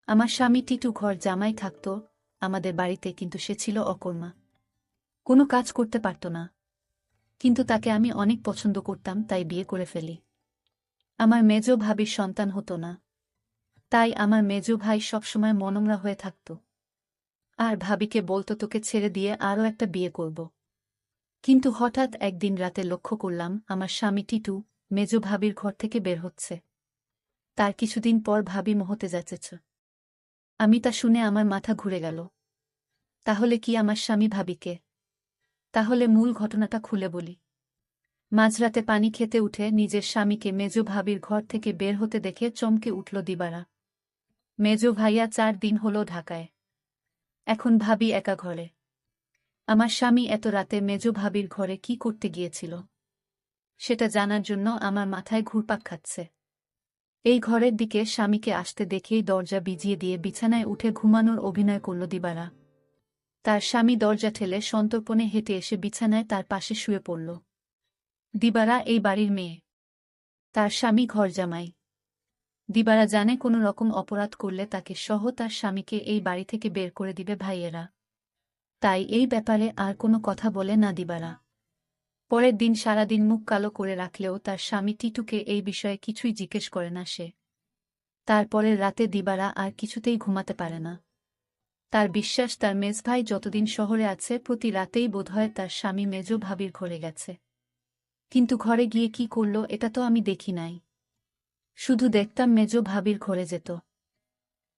আমার স্বামী টিটু ঘর জামাই থাকত আমাদের বাড়িতে, কিন্তু সে ছিল অকর্মা। কোনো কাজ করতে পারত না। কিন্তু তাকে আমি অনেক পছন্দ করতাম, তাই বিয়ে করে ফেলি। আমার মেজ ভাবির সন্তান হতো না, তাই আমার মেজ ভাই সবসময় মনমরা হয়ে থাকত আর ভাবিকে বলতো তোকে ছেড়ে দিয়ে আরও একটা বিয়ে করব। কিন্তু হঠাৎ একদিন রাতে লক্ষ্য করলাম আমার স্বামী টিটু মেজ ভাবির ঘর থেকে বের হচ্ছে। তার কিছুদিন পর ভাবি মহতে যাচ্ছে। আমি তা শুনে আমার মাথা ঘুরে গেল। তাহলে কি আমার স্বামী ভাবিকে? তাহলে মূল ঘটনাটা খুলে বলি। মাঝরাতে পানি খেতে উঠে নিজের স্বামীকে মেজ ভাবির ঘর থেকে বের হতে দেখে চমকে উঠল দিবারা। মেজ ভাইয়া 4 দিন হলো ঢাকায়। এখন ভাবি একা ঘরে। আমার স্বামী এত রাতে মেজ ভাবির ঘরে কি করতে গিয়েছিল সেটা জানার জন্য আমার মাথায় ঘুরপাক খাচ্ছে। এই ঘরের দিকে স্বামীকে আসতে দেখেই দরজা ভিজিয়ে দিয়ে বিছানায় উঠে ঘুমানোর অভিনয় করল দিবারা। তার স্বামী দরজা ঠেলে সন্তর্পণে হেঁটে এসে বিছানায় তার পাশে শুয়ে পড়ল। দিবারা এই বাড়ির মেয়ে, তার স্বামী ঘরজামাই। দিবারা জানে কোনো রকম অপরাধ করলে তাকে সহ তার স্বামীকে এই বাড়ি থেকে বের করে দিবে ভাইয়েরা। তাই এই ব্যাপারে আর কোনো কথা বলে না দিবারা। পরের দিন সারাদিন মুখ কালো করে রাখলেও তার স্বামী টিটুকে এই বিষয়ে কিছুই জিজ্ঞেস করে না সে। তারপরের রাতে দিবারা আর কিছুতেই ঘুমাতে পারে না। তার বিশ্বাস তার মেজভাই যতদিন শহরে আছে প্রতি রাতেই বোধহয় তার স্বামী মেজ ভাবির ঘরে গেছে। কিন্তু ঘরে গিয়ে কি করল এটা তো আমি দেখি নাই। শুধু দেখতাম মেজ ভাবির ঘরে যেত।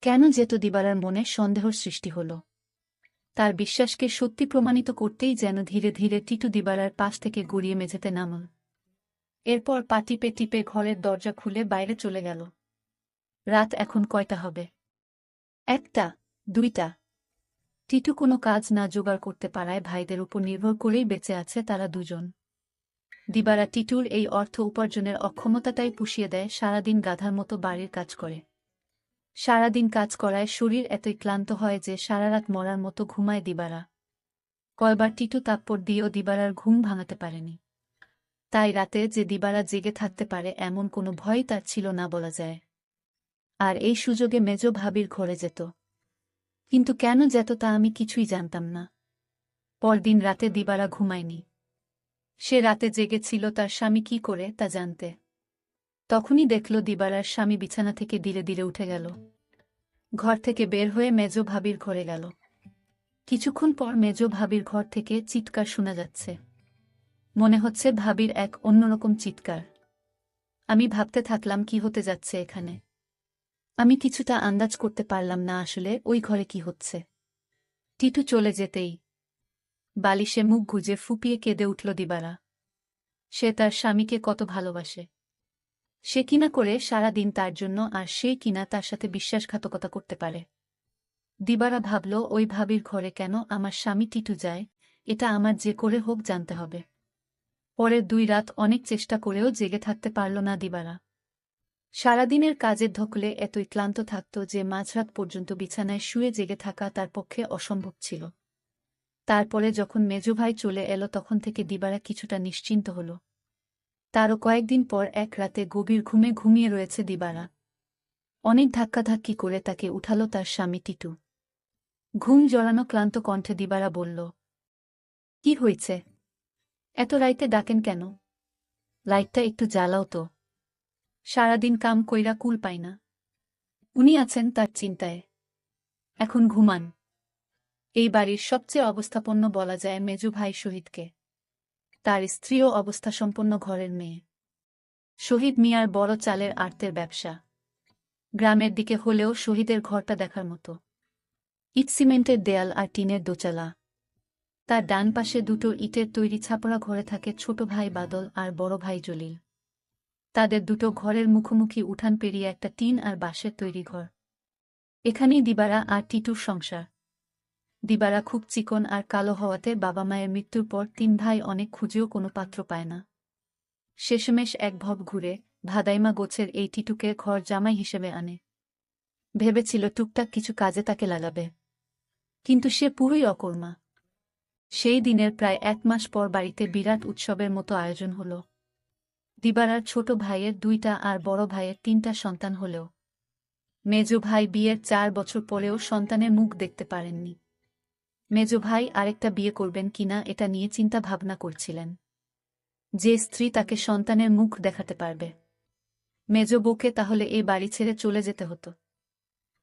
কেন যেত দিবারার মনে সন্দেহর সৃষ্টি হল। তার বিশ্বাসকে সত্যি প্রমাণিত করতেই যেন ধীরে ধীরে টিটু দিবারার পাশ থেকে গড়িয়ে মেঝেতে নামল। এরপর পা টিপে টিপে ঘরের দরজা খুলে বাইরে চলে গেল। রাত এখন কয়টা হবে? 1টা, 2টা। টিটু কোনো কাজ না জোগাড় করতে পারায় ভাইদের উপর নির্ভর করেই বেঁচে আছে তারা দুজন। দিবারা টিটুর এই অর্থ উপার্জনের অক্ষমতাটাই পুষিয়ে দেয়, সারাদিন গাধার মতো বাড়ির কাজ করে। সারাদিন কাজ করায় শরীর এতই ক্লান্ত হয় যে সারারাত মরার মতো ঘুমায় দিবারা। কয়বার টিটু তাপ্পড় দিয়েও দিবারার ঘুম ভাঙাতে পারেনি। তাই রাতে যে দিবারা জেগে থাকতে পারে এমন কোনো ভয় তার ছিল না বলা যায়। আর এই সুযোগে মেজ ভাবির ঘরে যেত। কিন্তু কেন যেত তা আমি কিছুই জানতাম না। পরদিন রাতে দিবারা ঘুমায়নি। সে রাতে জেগেছিল তার স্বামী কি করে তা জানতে। তখনই দেখল দিবারার স্বামী বিছানা থেকে ধীরে ধীরে উঠে গেল। ঘর থেকে বের হয়ে মেজ ভাবির ঘরে গেল। কিছুক্ষণ পর মেজ ভাবির ঘর থেকে চিৎকার শোনা যাচ্ছে। মনে হচ্ছে ভাবির এক অন্যরকম চিৎকার। আমি ভাবতে থাকলাম কি হতে যাচ্ছে এখানে। আমি কিছুটা আন্দাজ করতে পারলাম না আসলে ওই ঘরে কি হচ্ছে। টিটু চলে যেতেই বালিশে মুখ গুজে ফুপিয়ে কেঁদে উঠল দিবারা। সে তার স্বামীকে কত ভালোবাসে। সে কিনা করে সারাদিন তার জন্য, আর সে কিনা তার সাথে বিশ্বাসঘাতকতা করতে পারে। দিবারা ভাবল ওই ভাবির ঘরে কেন আমার স্বামী টিটু যায়, এটা আমার যে করে হোক জানতে হবে। পরের 2 রাত অনেক চেষ্টা করেও জেগে থাকতে পারল না দিবারা। সারাদিনের কাজের ধকলে এতই ক্লান্ত থাকত যে মাঝরাত পর্যন্ত বিছানায় শুয়ে জেগে থাকা তার পক্ষে অসম্ভব ছিল। তারপরে যখন মেজভাই চলে এলো তখন থেকে দিবারা কিছুটা নিশ্চিন্ত হল। তারও কয়েকদিন পর এক রাতে গভীর ঘুমে ঘুমিয়ে রয়েছে দিবারা। অনেক ধাক্কাধাক্কি করে তাকে উঠালো তার স্বামী টিটু। ঘুম জড়ানো ক্লান্ত কণ্ঠে দিবারা বলল, কি হয়েছে? এত রাইতে ডাকেন কেন? লাইটটা একটু জ্বালাও তো। সারাদিন কাম কইরা কুল পাই না। উনি আছেন তার চিন্তায়। এখন ঘুমান। এই বাড়ির সবচেয়ে অবস্থাপন্ন বলা যায় মেজু ভাই শহীদকে। তার স্ত্রীও অবস্থাসম্পন্ন ঘরের মেয়ে। শহীদ মিয়ার বড় চালের আড়তের ব্যবসা। গ্রামের দিকে হলেও শহীদের ঘরটা দেখার মতো। ইট সিমেন্টের দেয়াল আর টিনের দোচালা। তার ডান পাশে 2টো ইটের তৈরি ছাপড়া ঘরে থাকে ছোট ভাই বাদল আর বড় ভাই জলিল। তাদের 2টো ঘরের মুখোমুখি উঠান পেরিয়ে একটা টিন আর বাঁশের তৈরি ঘর। এখানেই দিবারা আর টিটুর সংসার। দিবারা খুব চিকন আর কালো হওয়াতে বাবা মায়ের মৃত্যুর পর 3 ভাই অনেক খুঁজেও কোনো পাত্র পায় না। শেষমেশ এক ভব ঘুরে ভাদাইমা গোছের এই টিটুকে ঘর জামাই হিসেবে আনে। ভেবেছিল টুকটাক কিছু কাজে তাকে লাগাবে। কিন্তু সে পুরোই অকর্মা। সেই দিনের প্রায় 1 মাস পর বাড়িতে বিরাট উৎসবের মতো আয়োজন হল। দিবারার ছোট ভাইয়ের 2টা আর বড় ভাইয়ের 3টা সন্তান হলেও মেজ ভাই বিয়ের 4 বছর পরেও সন্তানের মুখ দেখতে পারেননি। মেজ ভাই আরেকটা বিয়ে করবেন কিনা এটা নিয়ে চিন্তা ভাবনা করছিলেন। যে স্ত্রী তাকে সন্তানের মুখ দেখাতে পারবে, মেজ বউকে তাহলে এই বাড়ি ছেড়ে চলে যেতে হতো।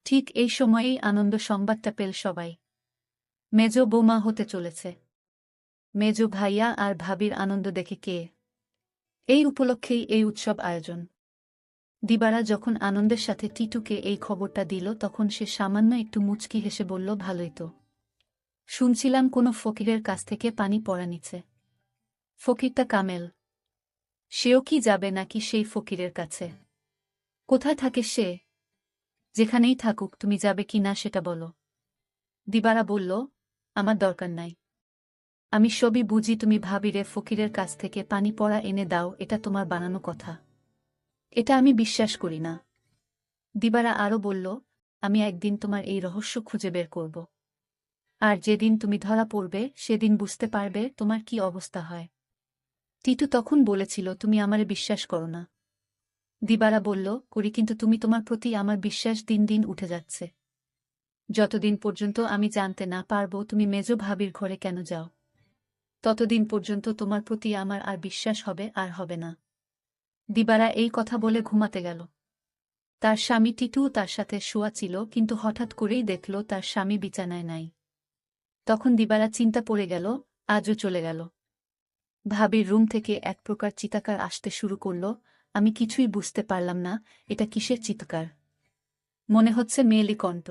ঠিক এই সময়েই আনন্দ সংবাদটা পেল সবাই। মেজ বৌমা হতে চলেছে। মেজ ভাইয়া আর ভাবির আনন্দ দেখে কে। এই উপলক্ষেই এই উৎসব আয়োজন। দিবারা যখন আনন্দের সাথে টিটুকে এই খবরটা দিল তখন সে সামান্য একটু মুচকি হেসে বলল, ভালোই তো। শুনছিলাম কোনো ফকিরের কাছ থেকে পানি পড়া নিচ্ছে। ফকিরটা কামেল। সেও কি যাবে নাকি সেই ফকিরের কাছে? কোথায় থাকে সে? যেখানেই থাকুক, তুমি যাবে কি না সেটা বলো। দিবারা বলল, আমার দরকার নাই। আমি সবই বুঝি, তুমি ভাবিরে ফকিরের কাছ থেকে পানি পড়া এনে দাও, এটা তোমার বানানো কথা। এটা আমি বিশ্বাস করি না। দিবারা আরও বলল, আমি একদিন তোমার এই রহস্য খুঁজে বের করব। আর যেদিন তুমি ধরা পড়বে সেদিন বুঝতে পারবে তোমার কি অবস্থা হয়। টিটু তখন বলেছিল, তুমি আমারে বিশ্বাস করো না। দিবারা বলল, করি, কিন্তু তুমি তোমার প্রতি আমার বিশ্বাস দিন দিন উঠে যাচ্ছে। যতদিন পর্যন্ত আমি জানতে না পারব তুমি মেজ ভাবির ঘরে কেন যাও, ততদিন পর্যন্ত তোমার প্রতি আমার আর বিশ্বাস হবে আর হবে না। দিবারা এই কথা বলে ঘুমাতে গেল। তার স্বামী টিটুও তার সাথে শোয়া ছিল, কিন্তু হঠাৎ করেই দেখল তার স্বামী বিছানায় নাই। তখন দিবারা চিন্তা পড়ে গেল, আজও চলে গেল। ভাবির রুম থেকে এক প্রকার চিৎকার আসতে শুরু করল। আমি কিছুই বুঝতে পারলাম না, এটা কিসের চিৎকার। মনে হচ্ছে মেয়েলি কণ্ঠ।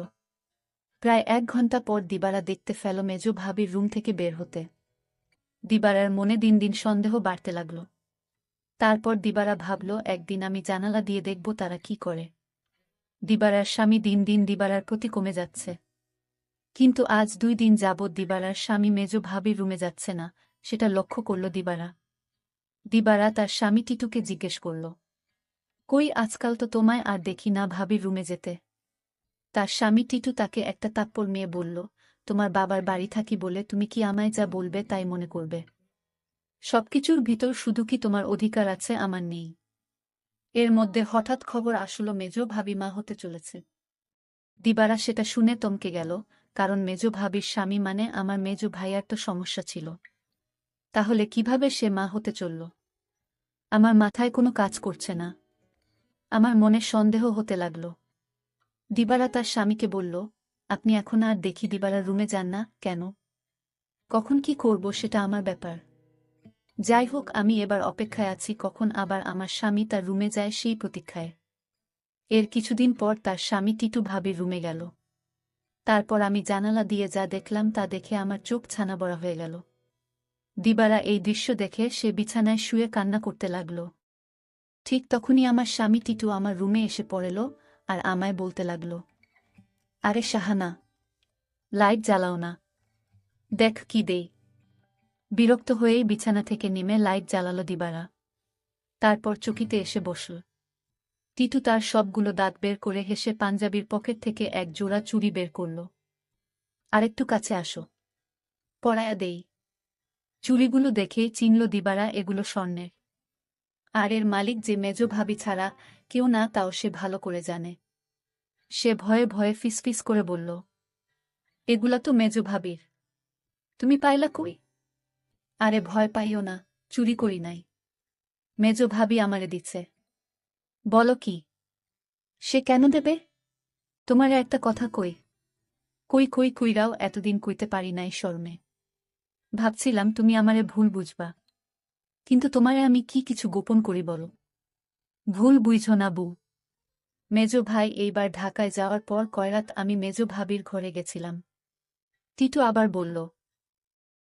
প্রায় 1 ঘণ্টা পর দিবারা দেখতে ফেল মেজ ভাবির রুম থেকে বের হতে। দিবারার মনে দিন দিন সন্দেহ বাড়তে লাগল। তারপর দিবারা ভাবল, একদিন আমি জানালা দিয়ে দেখব তারা কি করে। দিবারার স্বামী দিন দিন দিবারার প্রতি কমে যাচ্ছে। কিন্তু আজ 2 দিন যাবৎ দিবারার স্বামী মেজ ভাবির রুমে যাচ্ছে না, সেটা লক্ষ্য করল দিবারা। দিবারা তার স্বামী টিটুকে জিজ্ঞেস করল, কই, আজকাল তো তোমায় আর দেখি না ভাবির রুমে যেতে। তার স্বামী টিটু তাকে একটা তাপ্পড় মেয়ে বলল, তোমার বাবার বাড়ি থাকি বলে তুমি কি আমায় যা বলবে তাই মনে করবে? সবকিছুর ভিতর শুধু কি তোমার অধিকার আছে, আমার নেই? এর মধ্যে হঠাৎ খবর আসলো মেজ ভাবি মা হতে চলেছে। দিবারা সেটা শুনে থমকে গেল, কারণ মেজ ভাবির স্বামী মানে আমার মেজ ভাইয়ার তো সমস্যা ছিল। তাহলে কিভাবে সে মা হতে চলল? আমার মাথায় কোনো কাজ করছে না। আমার মনে সন্দেহ হতে লাগল। দিবারা তার স্বামীকে বলল, আপনি এখন আর দেখি দিবারার রুমে যান না কেন? কখন কি করব সেটা আমার ব্যাপার। যাই হোক, আমি এবার অপেক্ষায় আছি কখন আবার আমার স্বামী তার রুমে যায় সেই প্রতীক্ষায়। এর কিছুদিন পর তার স্বামী টিটু ভাবির রুমে গেল। তারপর আমি জানালা দিয়ে যা দেখলাম তা দেখে আমার চোখ ছানা বড়া হয়ে গেল। দিবারা এই দৃশ্য দেখে সে বিছানায় শুয়ে কান্না করতে লাগল। ঠিক তখনই আমার স্বামী টিটু আমার রুমে এসে পড়ল আর আমায় বলতে লাগল, আরে শাহানা, লাইট জ্বালাও না, দেখ কি দেই। বিরক্ত হয়েই বিছানা থেকে নেমে লাইট জ্বালালো দিবারা। তারপর চকিতে এসে বসল। টিটু তার সবগুলো দাঁত বের করে হেসে পাঞ্জাবির পকেট থেকে এক জোড়া চুড়ি বের করল। আরেকটু কাছে আসো, পরায়া দেই। চুড়িগুলো দেখে চিনল দিবারা এগুলো স্বর্ণের। আর এর মালিক যে মেজ ভাবি ছাড়া কেউ না, তাও সে ভালো করে জানে। সে ভয়ে ভয়ে ফিসফিস করে বলল, এগুলা তো মেজ ভাবির। তুমি পাইলা কই? আরে ভয় পাইও না, চুরি করি নাই। মেজ ভাবি আমারে দিচ্ছে। বলো কি? সে কেন দেবে? তোমারে একটা কথা কই। কই কই কইরাও এতদিন কইতে পারি নাই শর্মে। ভাবছিলাম তুমি আমারে ভুল বুঝবা, কিন্তু তোমারে আমি কি কিছু গোপন করি বলো। ভুল বুঝো না বউ। মেজ ভাই এইবার ঢাকায় যাওয়ার পর কয়রাত আমি মেজ ভাবির ঘরে গেছিলাম। টিটু আবার বলল,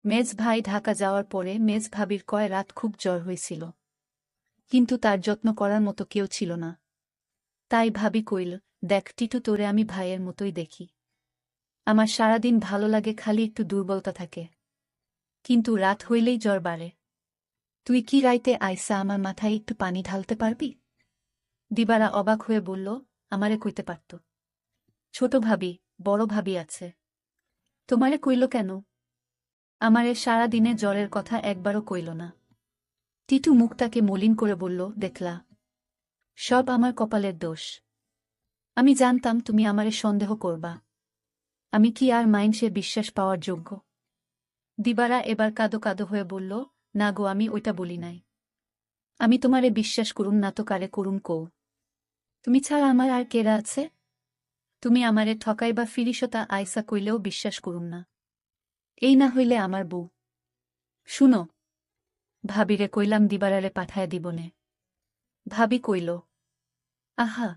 মেজ ভাই ঢাকা যাওয়ার পরে মেজ ভাবির কয় রাত খুব জ্বর হয়েছিল, কিন্তু তার যত্ন করার মতো কেউ ছিল না। তাই ভাবি কইল, দেখ টিটু, তোরে আমি ভাইয়ের মতোই দেখি। আমার সারাদিন ভালো লাগে, খালি একটু দুর্বলতা থাকে, কিন্তু রাত হইলেই জ্বর বাড়ে। তুই কি রাইতে আইসা আমার মাথায় একটু পানি ঢালতে পারবি? দিবারা অবাক হয়ে বলল, আমারে কইতে পারত। ছোট ভাবি, বড় ভাবি আছে, তোমারে কইল কেন? আমারে সারা দিনে জ্বরের কথা একবারও কইল না। টিটু মুখটাকে মলিন করে বলল, দেখলা, সব আমার কপালের দোষ। আমি জানতাম তুমি আমারে সন্দেহ করবা। আমি কি আর মাইনষে বিশ্বাস পাওয়ার যোগ্য? দিবারা এবার কাঁদো কাঁদো হয়ে বলল, না গো, আমি ওইটা বলি নাই। আমি তোমারে বিশ্বাস করুম না তো কারে করুম কও? তুমি ছাড়া আমার আর কেরা আছে? তুমি আমারে ঠকাইবা ফিরিসতা আইসা কইলেও বিশ্বাস করুম না। এই না হইলে আমার বউ। শুনো, ভাবিরে কইলাম দিবারারে পাঠায় দিবনে। ভাবি কইল, আহা,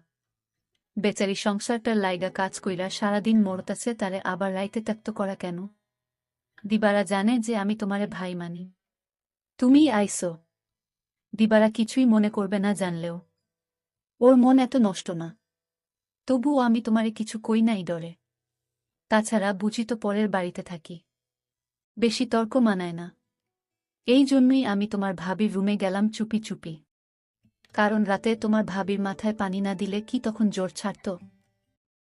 বেচারি সংসারটার লাইগা কাজ কইরা সারাদিন মরতাছে, তারে আবার রাইতে ত্যাক্ত করা কেন? দিবারা জানে যে আমি তোমারে ভাই মানি। তুমিই আইসো। দিবারা কিছুই মনে করবে না জানলেও। ওর মন এত নষ্ট না। তবুও আমি তোমারে কিছু কই নাই ডরে। তাছাড়া বুঝি তো পরের বাড়িতে থাকি। বেশি তর্ক মানায় না। এই জন্যই আমি তোমার ভাবির রুমে গেলাম চুপি চুপি। কারণ রাতে তোমার ভাবির মাথায় পানি না দিলে কি তখন জ্বর ছাড়ত?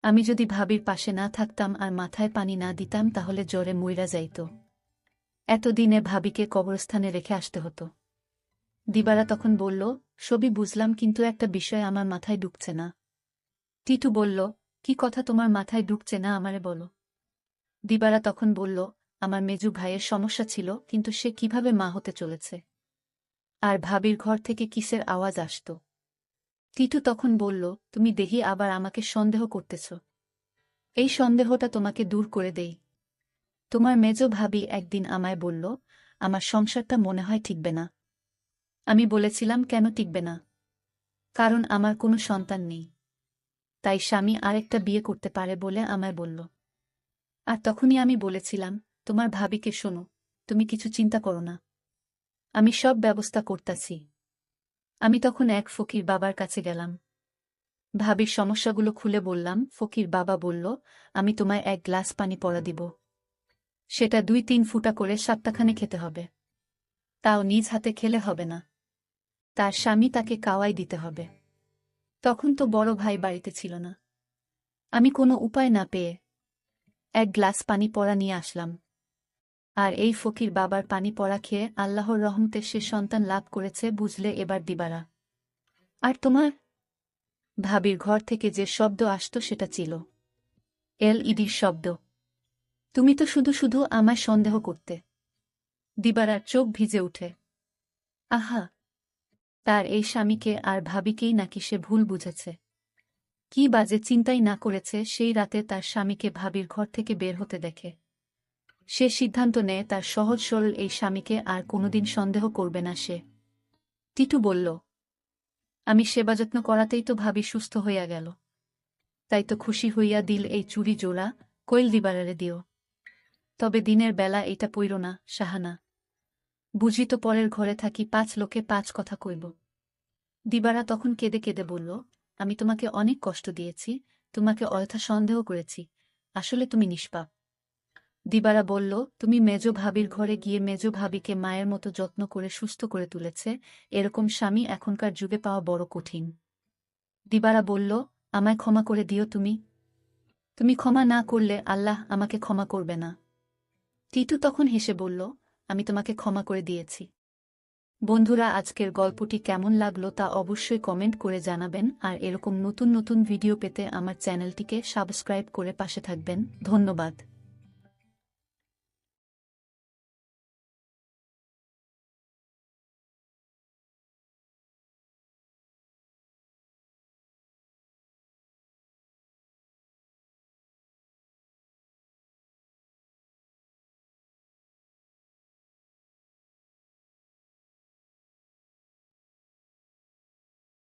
আমি যদি ভাবির পাশে না থাকতাম আর মাথায় পানি না দিতাম তাহলে জ্বরে মইরা যাইত। এতদিনে ভাবিকে কবরস্থানে রেখে আসতে হতো। দিবারা তখন বলল, সবই বুঝলাম, কিন্তু একটা বিষয় আমার মাথায় ঢুকছে না। টিটু বলল, কি কথা তোমার মাথায় ঢুকছে না আমারে বলো। দিবারা তখন বলল, আমার মেজু ভাইয়ের সমস্যা ছিল, কিন্তু সে কিভাবে মা হতে চলেছে। আর ভাবির ঘর থেকে কিসের আওয়াজ আসত। টিটু তখন বলল, তুমি দেখি আবার আমাকে সন্দেহ করতেছ। এই সন্দেহটা তোমাকে দূর করে দেই। তোমার মেজো ভাবি একদিন আমায় বলল, আমার সংসারটা মনে হয় টিকবে না। আমি বলেছিলাম, কেন টিকবে না? কারণ আমার কোনো সন্তান নেই। তাই স্বামী আরেকটা বিয়ে করতে পারে বলে আমায় বলল। আর তখনই আমি বলেছিলাম, তোমার ভাবিকে শোনো, তুমি কিছু চিন্তা করো না, আমি সব ব্যবস্থা করতাছি। আমি তখন এক ফকির বাবার কাছে গেলাম। ভাবির সমস্যাগুলো খুলে বললাম। ফকির বাবা বলল, আমি তোমায় এক গ্লাস পানি পড়া দিব। সেটা 2-3 ফুটা করে সপ্তাহখানে খেতে হবে। তাও নিজ হাতে খেলে হবে না, তার স্বামী তাকে কাওয়াই দিতে হবে। তখন তো বড় ভাই বাড়িতে ছিল না। আমি কোনো উপায় না পেয়ে এক গ্লাস পানি পড়া নিয়ে আসলাম। আর এই ফকির বাবার পানি পড়া খেয়ে আল্লাহর রহমতে সে সন্তান লাভ করেছে, বুঝলে এবার দিবারা। আর তোমার ভাবির ঘর থেকে যে শব্দ আসত সেটা ছিল এলইডির শব্দ। তুমি তো শুধু শুধু আমায় সন্দেহ করতে। দিবারার চোখ ভিজে উঠে। আহা, তার এই স্বামীকে আর ভাবিকেই নাকি সে ভুল বুঝেছে। কি বাজে চিন্তাই না করেছে সেই রাতে তার স্বামীকে ভাবির ঘর থেকে বের হতে দেখে। সে সিদ্ধান্ত নেয় তার সহজ সরল এই স্বামীকে আর কোনোদিন সন্দেহ করবে না সে। টিটু বলল, আমি সেবাযত্ন করাতেই তো ভাবি সুস্থ হইয়া গেল। তাই তো খুশি হইয়া দিল এই চুরি জোড়া, কইল দিবারারে দিও। তবে দিনের বেলা এটা পইর না, সাহানা। বুঝি তো পরের ঘরে থাকি, 5 লোকে 5 কথা কইব। দিবারা তখন কেঁদে কেঁদে বলল, আমি তোমাকে অনেক কষ্ট দিয়েছি, তোমাকে অযথা সন্দেহ করেছি, আসলে তুমি নিষ্পাপ। দিবারা বলল, তুমি মেজো ভাবির ঘরে গিয়ে মেজো ভাবিকে মায়ের মতো যত্ন করে সুস্থ করে তুলেছে, এরকম স্বামী এখনকার যুগে পাওয়া বড় কঠিন। দিবারা বলল, আমায় ক্ষমা করে দিও তুমি। তুমি ক্ষমা না করলে আল্লাহ আমাকে ক্ষমা করবে না। টিটু তখন হেসে বলল, আমি তোমাকে ক্ষমা করে দিয়েছি। বন্ধুরা, আজকের গল্পটি কেমন লাগলো তা অবশ্যই কমেন্ট করে জানাবেন, আর এরকম নতুন নতুন ভিডিও পেতে আমার চ্যানেলটিকে সাবস্ক্রাইব করে পাশে থাকবেন। ধন্যবাদ।